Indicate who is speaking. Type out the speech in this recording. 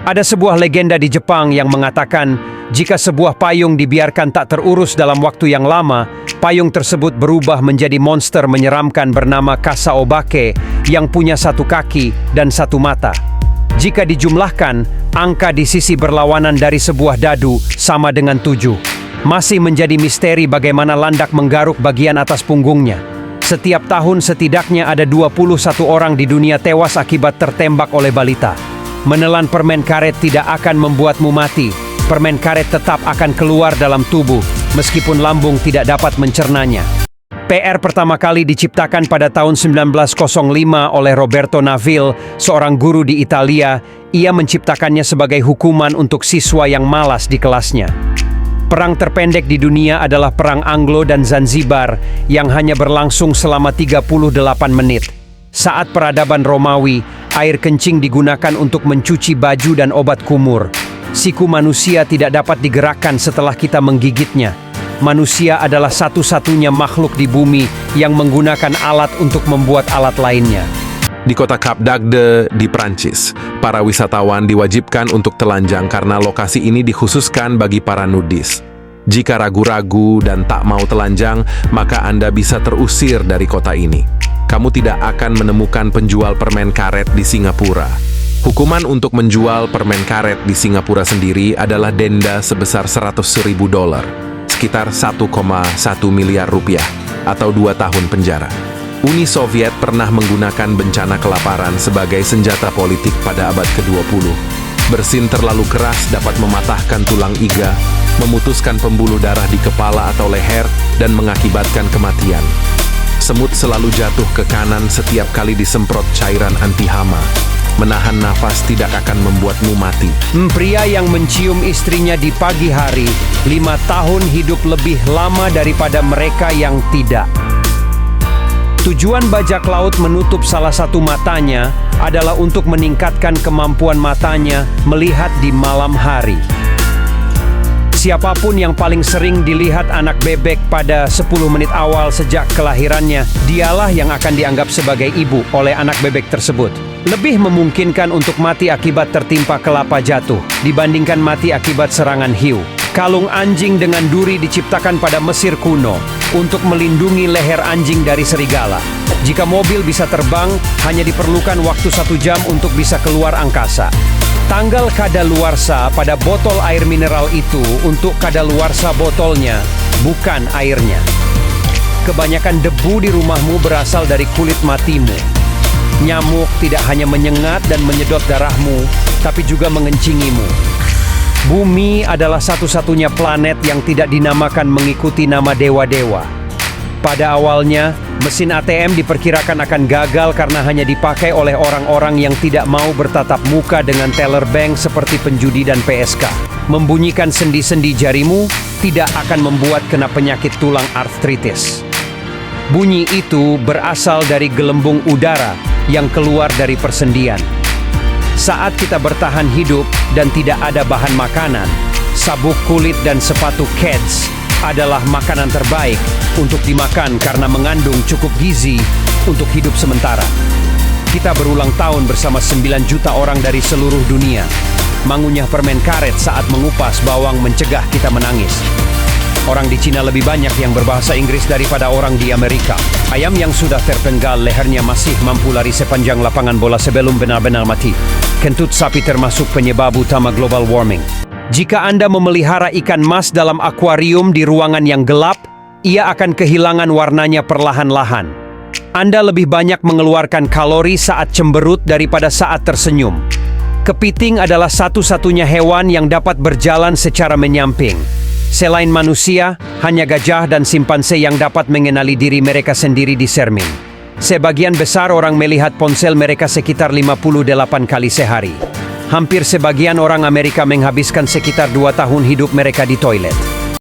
Speaker 1: Ada sebuah legenda di Jepang yang mengatakan, jika sebuah payung dibiarkan tak terurus dalam waktu yang lama, payung tersebut berubah menjadi monster menyeramkan bernama Kasaobake yang punya satu kaki dan satu mata. Jika dijumlahkan, angka di sisi berlawanan dari sebuah dadu sama dengan 7. Masih menjadi misteri bagaimana landak menggaruk bagian atas punggungnya. Setiap tahun setidaknya ada 21 orang di dunia tewas akibat tertembak oleh balita. Menelan permen karet tidak akan membuatmu mati. Permen karet tetap akan keluar dalam tubuh, meskipun lambung tidak dapat mencernanya. PR pertama kali diciptakan pada tahun 1905 oleh Roberto Naville, seorang guru di Italia. Ia menciptakannya sebagai hukuman untuk siswa yang malas di kelasnya. Perang terpendek di dunia adalah Perang Anglo dan Zanzibar yang hanya berlangsung selama 38 menit. Saat peradaban Romawi, air kencing digunakan untuk mencuci baju dan obat kumur. Siku manusia tidak dapat digerakkan setelah kita menggigitnya. Manusia adalah satu-satunya makhluk di bumi yang menggunakan alat untuk membuat alat lainnya.
Speaker 2: Di kota Cap d'Agde di Prancis, para wisatawan diwajibkan untuk telanjang karena lokasi ini dikhususkan bagi para nudis. Jika ragu-ragu dan tak mau telanjang, maka Anda bisa terusir dari kota ini. Kamu tidak akan menemukan penjual permen karet di Singapura. Hukuman untuk menjual permen karet di Singapura sendiri adalah denda sebesar $100.000, sekitar 1,1 miliar rupiah, atau 2 tahun penjara. Uni Soviet pernah menggunakan bencana kelaparan sebagai senjata politik pada abad ke-20. Bersin terlalu keras dapat mematahkan tulang iga, memutuskan pembuluh darah di kepala atau leher, dan mengakibatkan kematian. Semut selalu jatuh ke kanan setiap kali disemprot cairan anti hama. Menahan nafas tidak akan membuatmu mati.
Speaker 1: Pria yang mencium istrinya di pagi hari, 5 tahun hidup lebih lama daripada mereka yang tidak. Tujuan bajak laut menutup salah satu matanya adalah untuk meningkatkan kemampuan matanya melihat di malam hari. Siapapun yang paling sering dilihat anak bebek pada 10 menit awal sejak kelahirannya, dialah yang akan dianggap sebagai ibu oleh anak bebek tersebut. Lebih memungkinkan untuk mati akibat tertimpa kelapa jatuh dibandingkan mati akibat serangan hiu. Kalung anjing dengan duri diciptakan pada Mesir kuno untuk melindungi leher anjing dari serigala. Jika mobil bisa terbang, hanya diperlukan waktu 1 jam untuk bisa keluar angkasa. Tanggal kadaluarsa pada botol air mineral itu untuk kadaluarsa botolnya, bukan airnya. Kebanyakan debu di rumahmu berasal dari kulit matimu. Nyamuk tidak hanya menyengat dan menyedot darahmu, tapi juga mengencingimu. Bumi adalah satu-satunya planet yang tidak dinamakan mengikuti nama dewa-dewa. Pada awalnya, mesin ATM diperkirakan akan gagal karena hanya dipakai oleh orang-orang yang tidak mau bertatap muka dengan teller bank seperti penjudi dan PSK. Membunyikan sendi-sendi jarimu tidak akan membuat kena penyakit tulang artritis. Bunyi itu berasal dari gelembung udara yang keluar dari persendian. Saat kita bertahan hidup dan tidak ada bahan makanan, sabuk kulit dan sepatu Keds adalah makanan terbaik untuk dimakan karena mengandung cukup gizi untuk hidup sementara. Kita berulang tahun bersama 9 juta orang dari seluruh dunia mengunyah permen karet saat mengupas bawang mencegah kita menangis. Orang di Cina lebih banyak yang berbahasa Inggris daripada orang di Amerika. Ayam yang sudah terpenggal lehernya masih mampu lari sepanjang lapangan bola sebelum benar-benar mati. Kentut sapi termasuk penyebab utama global warming. Jika Anda memelihara ikan mas dalam akuarium di ruangan yang gelap, ia akan kehilangan warnanya perlahan-lahan. Anda lebih banyak mengeluarkan kalori saat cemberut daripada saat tersenyum. Kepiting adalah satu-satunya hewan yang dapat berjalan secara menyamping. Selain manusia, hanya gajah dan simpanse yang dapat mengenali diri mereka sendiri di cermin. Sebagian besar orang melihat ponsel mereka sekitar 58 kali sehari. Hampir sebagian orang Amerika menghabiskan sekitar 2 tahun hidup mereka di toilet.